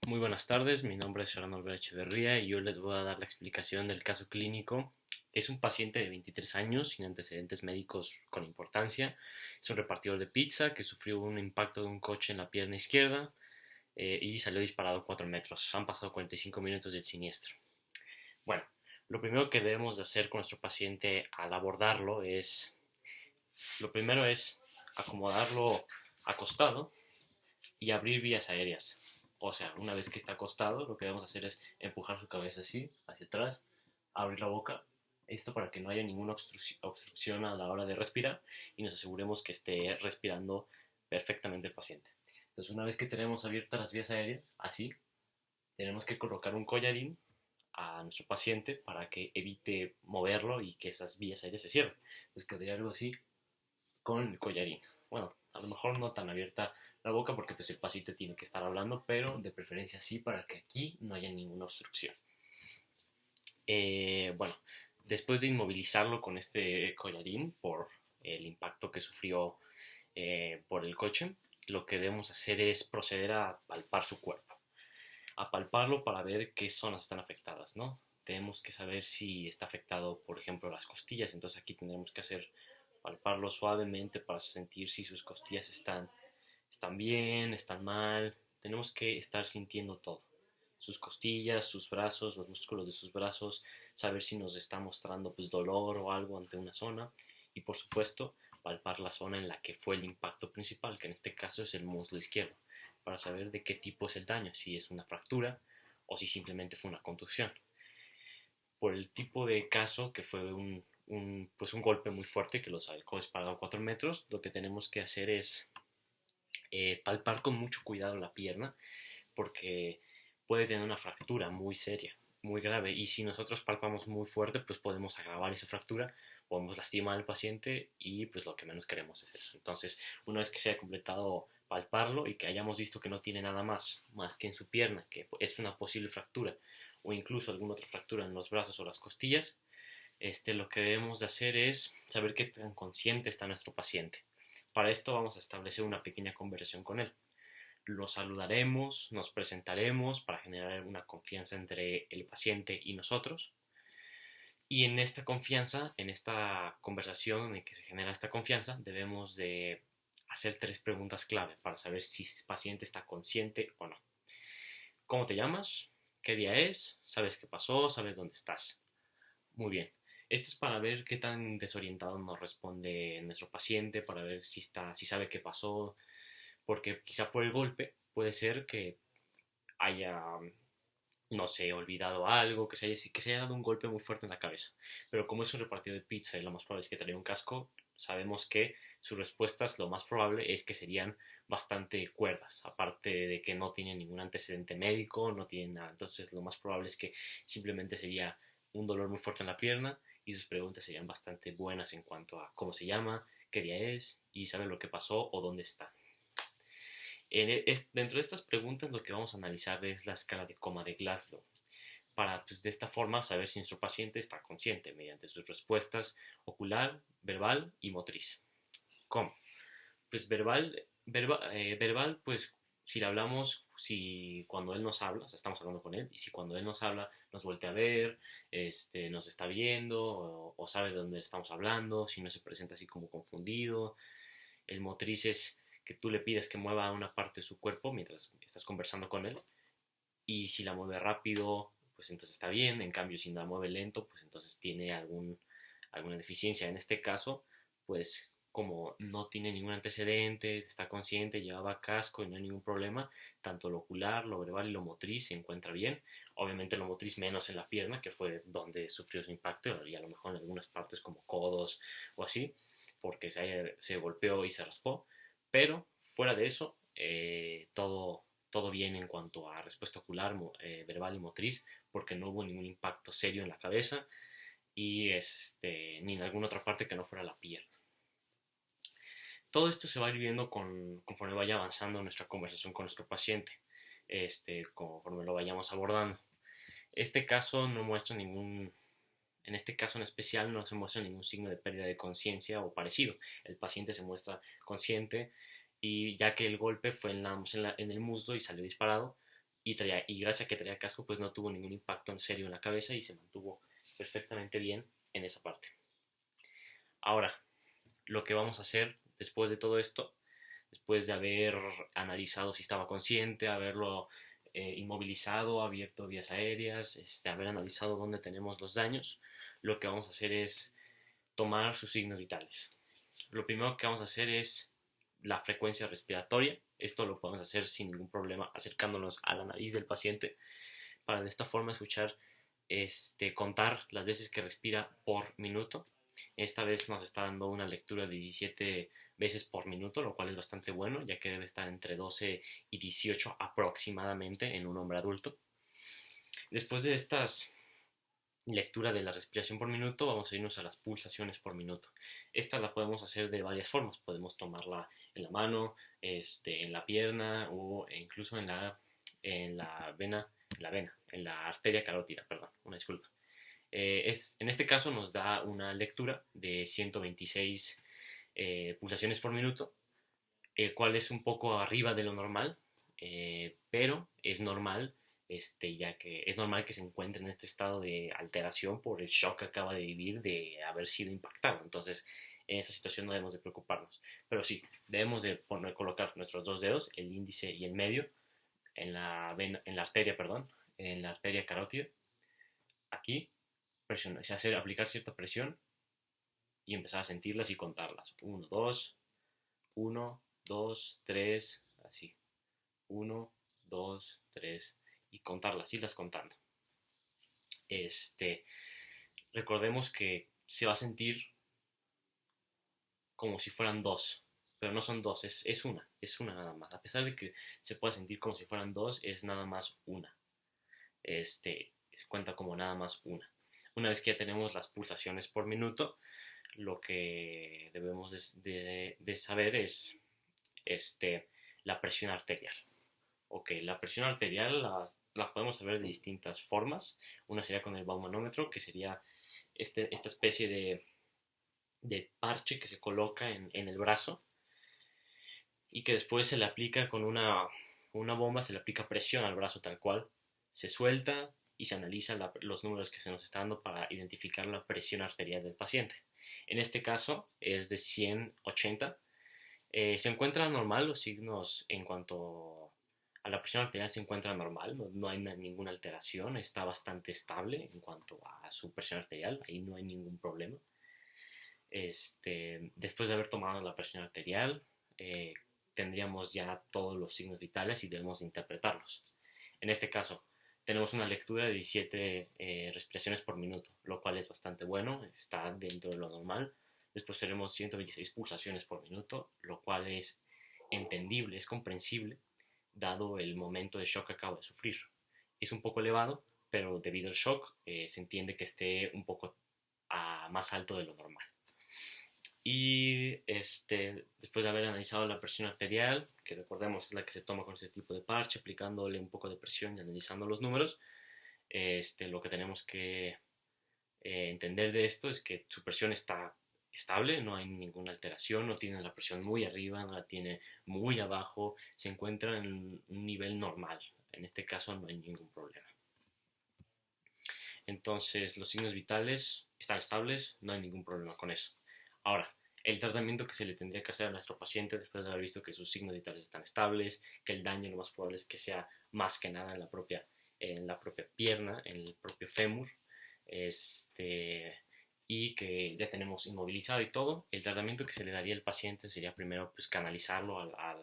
Muy buenas tardes, mi nombre es Fernando Olvera Echeverría y yo les voy a dar la explicación del caso clínico. Es un paciente de 23 años sin antecedentes médicos con importancia. Es un repartidor de pizza que sufrió un impacto de un coche en la pierna izquierda y salió disparado 4 metros. Han pasado 45 minutos del siniestro. Bueno, lo primero que debemos de hacer con nuestro paciente al abordarlo lo primero es acomodarlo acostado y abrir vías aéreas. O sea, una vez que está acostado, lo que debemos hacer es empujar su cabeza así, hacia atrás, abrir la boca, esto para que no haya ninguna obstrucción a la hora de respirar y nos aseguremos que esté respirando perfectamente el paciente. Entonces, una vez que tenemos abiertas las vías aéreas, así, tenemos que colocar un collarín a nuestro paciente para que evite moverlo y que esas vías aéreas se cierren. Entonces, quedaría algo así con el collarín. Bueno, a lo mejor no tan abierta la boca porque pues el paciente tiene que estar hablando, pero de preferencia sí para que aquí no haya ninguna obstrucción. Bueno, después de inmovilizarlo con este collarín por el impacto que sufrió por el coche, lo que debemos hacer es proceder a palpar su cuerpo, a palparlo para ver qué zonas están afectadas, ¿no? Tenemos que saber si está afectado, por ejemplo, las costillas, entonces aquí tendremos que palparlo suavemente para sentir si sus costillas están bien, están mal. Tenemos que estar sintiendo todo. Sus costillas, sus brazos, los músculos de sus brazos, saber si nos está mostrando pues dolor o algo ante una zona y por supuesto palpar la zona en la que fue el impacto principal, que en este caso es el muslo izquierdo, para saber de qué tipo es el daño, si es una fractura o si simplemente fue una contusión. Por el tipo de caso que fue pues un golpe muy fuerte que los dejó disparado a 4 metros, lo que tenemos que hacer es palpar con mucho cuidado la pierna porque puede tener una fractura muy seria, muy grave, y si nosotros palpamos muy fuerte, pues podemos agravar esa fractura, podemos lastimar al paciente y pues lo que menos queremos es eso. Entonces, una vez que se haya completado palparlo y que hayamos visto que no tiene nada más que en su pierna, que es una posible fractura o incluso alguna otra fractura en los brazos o las costillas, lo que debemos de hacer es saber qué tan consciente está nuestro paciente. Para esto vamos a establecer una pequeña conversación con él. Lo saludaremos, nos presentaremos para generar una confianza entre el paciente y nosotros. Y en esta confianza, en esta conversación en que se genera esta confianza, debemos de hacer 3 preguntas clave para saber si el paciente está consciente o no. ¿Cómo te llamas? ¿Qué día es? ¿Sabes qué pasó? ¿Sabes dónde estás? Muy bien. Esto es para ver qué tan desorientado nos responde nuestro paciente, para ver si sabe qué pasó, porque quizá por el golpe puede ser que haya, no sé, olvidado algo, que se haya dado un golpe muy fuerte en la cabeza. Pero como es un repartidor de pizza y lo más probable es que traía un casco, sabemos que sus respuestas lo más probable es que serían bastante cuerdas, aparte de que no tiene ningún antecedente médico, no tiene nada. Entonces lo más probable es que simplemente sería un dolor muy fuerte en la pierna y sus preguntas serían bastante buenas en cuanto a cómo se llama, qué día es y sabe lo que pasó o dónde está. Dentro de estas preguntas lo que vamos a analizar es la escala de coma de Glasgow para pues, de esta forma saber si nuestro paciente está consciente mediante sus respuestas ocular, verbal y motriz. ¿Cómo? Pues verbal, pues si le hablamos, si cuando él nos habla, o sea, estamos hablando con él, y si cuando él nos habla nos voltea a ver, nos está viendo o sabe de dónde estamos hablando, si no se presenta así como confundido. El motriz es que tú le pides que mueva una parte de su cuerpo mientras estás conversando con él y si la mueve rápido, pues entonces está bien, en cambio si la mueve lento, pues entonces tiene alguna deficiencia. En este caso, pues como no tiene ningún antecedente, está consciente, llevaba casco y no hay ningún problema, tanto lo ocular, lo verbal y lo motriz se encuentra bien. Obviamente lo motriz menos en la pierna, que fue donde sufrió su impacto, y a lo mejor en algunas partes como codos o así, porque se golpeó y se raspó, pero fuera de eso, todo bien en cuanto a respuesta ocular, verbal y motriz, porque no hubo ningún impacto serio en la cabeza y ni en alguna otra parte que no fuera la pierna. Todo esto se va a ir viendo conforme vaya avanzando nuestra conversación con nuestro paciente, conforme lo vayamos abordando. Este caso no muestra en este caso en especial no se muestra ningún signo de pérdida de conciencia o parecido. El paciente se muestra consciente y ya que el golpe fue en el muslo y salió disparado, y gracias a que traía casco, pues no tuvo ningún impacto en serio en la cabeza y se mantuvo perfectamente bien en esa parte. Ahora, lo que vamos a hacer después de todo esto, después de haber analizado si estaba consciente, haberlo inmovilizado, abierto vías aéreas, haber analizado dónde tenemos los daños, lo que vamos a hacer es tomar sus signos vitales. Lo primero que vamos a hacer es la frecuencia respiratoria. Esto lo podemos hacer sin ningún problema acercándonos a la nariz del paciente para de esta forma escuchar, contar las veces que respira por minuto. Esta vez nos está dando una lectura de 17 veces por minuto, lo cual es bastante bueno, ya que debe estar entre 12 y 18 aproximadamente en un hombre adulto. Después de estas lectura de la respiración por minuto, vamos a irnos a las pulsaciones por minuto. Esta la podemos hacer de varias formas. Podemos tomarla en la mano, en la pierna o incluso en la arteria carótida, perdón, una disculpa. En este caso nos da una lectura de 126 pulsaciones por minuto, el cual es un poco arriba de lo normal, pero es normal, ya que es normal que se encuentre en este estado de alteración por el shock que acaba de vivir de haber sido impactado. Entonces, en esta situación no debemos de preocuparnos. Pero sí, debemos de colocar nuestros dos dedos, el índice y el medio, en la arteria, perdón, en la arteria carótida. Aquí, aplicar cierta presión y empezar a sentirlas y contarlas. 1, 2, 1, 2, 3, así. 1, 2, 3 y contarlas, irlas contando. Recordemos que se va a sentir como si fueran dos, pero no son dos, es una nada más. A pesar de que se pueda sentir como si fueran dos, es nada más una. Se cuenta como nada más una. Una vez que ya tenemos las pulsaciones por minuto, lo que debemos de saber es la presión arterial. Ok, la presión arterial la podemos saber de distintas formas. Una sería con el baumanómetro, que sería esta especie de parche que se coloca en el brazo y que después se le aplica con una bomba, se le aplica presión al brazo tal cual, se suelta y se analiza los números que se nos está dando para identificar la presión arterial del paciente. En este caso es de 180. Se encuentra normal los signos en cuanto a la presión arterial, se encuentra normal, no hay ninguna alteración, está bastante estable en cuanto a su presión arterial, ahí no hay ningún problema. Después de haber tomado la presión arterial, tendríamos ya todos los signos vitales y debemos interpretarlos. En este caso, tenemos una lectura de 17 respiraciones por minuto, lo cual es bastante bueno, está dentro de lo normal. Después tenemos 126 pulsaciones por minuto, lo cual es entendible, es comprensible, dado el momento de shock que acabo de sufrir. Es un poco elevado, pero debido al shock se entiende que esté un poco más alto de lo normal. Y después de haber analizado la presión arterial, que recordemos es la que se toma con este tipo de parche, aplicándole un poco de presión y analizando los números, lo que tenemos que entender de esto es que su presión está estable, no hay ninguna alteración, no tiene la presión muy arriba, no la tiene muy abajo, se encuentra en un nivel normal. En este caso no hay ningún problema. Entonces los signos vitales están estables, no hay ningún problema con eso. Ahora, el tratamiento que se le tendría que hacer a nuestro paciente después de haber visto que sus signos vitales están estables, que el daño lo más probable es que sea más que nada en la propia pierna, en el propio fémur, y que ya tenemos inmovilizado y todo, el tratamiento que se le daría al paciente sería primero pues canalizarlo a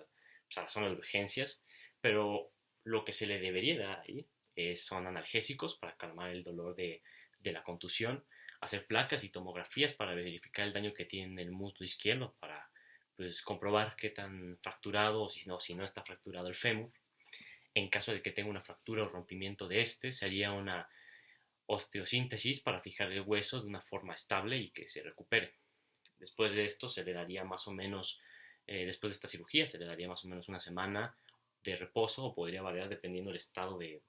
la zona de urgencias, pero lo que se le debería dar ahí son analgésicos para calmar el dolor de la contusión, hacer placas y tomografías para verificar el daño que tiene en el muslo izquierdo, para pues comprobar qué tan fracturado o si no está fracturado el fémur. En caso de que tenga una fractura o rompimiento de se haría una osteosíntesis para fijar el hueso de una forma estable y que se recupere. Después de esto se le daría más o menos, después de esta cirugía, se le daría más o menos una semana de reposo o podría variar dependiendo del estado de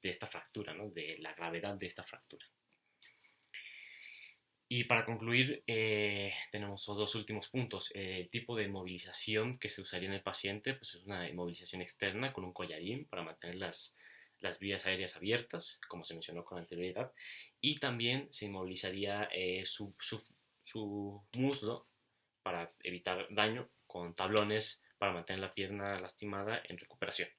esta fractura, ¿no? De la gravedad de esta fractura. Y para concluir, tenemos los dos últimos puntos. El tipo de inmovilización que se usaría en el paciente pues es una inmovilización externa con un collarín para mantener las las vías aéreas abiertas, como se mencionó con anterioridad, y también se inmovilizaría su muslo para evitar daño con tablones para mantener la pierna lastimada en recuperación.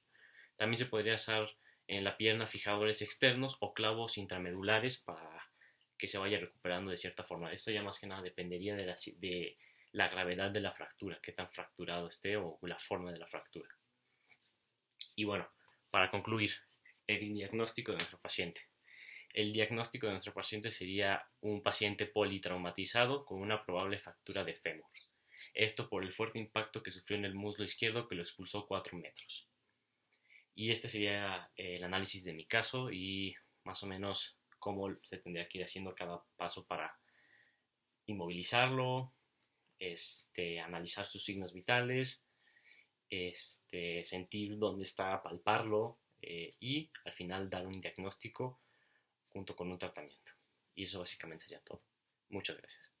También se podría usar en la pierna fijadores externos o clavos intramedulares para que se vaya recuperando de cierta forma. Esto ya más que nada dependería de la gravedad de la fractura, qué tan fracturado esté o la forma de la fractura. Y bueno, para concluir, el diagnóstico de nuestro paciente. El diagnóstico de nuestro paciente sería un paciente politraumatizado con una probable fractura de fémur. Esto por el fuerte impacto que sufrió en el muslo izquierdo que lo expulsó 4 metros. Y este sería el análisis de mi caso y más o menos cómo se tendría que ir haciendo cada paso para inmovilizarlo, analizar sus signos vitales, sentir dónde está, palparlo y al final dar un diagnóstico junto con un tratamiento. Y eso básicamente sería todo. Muchas gracias.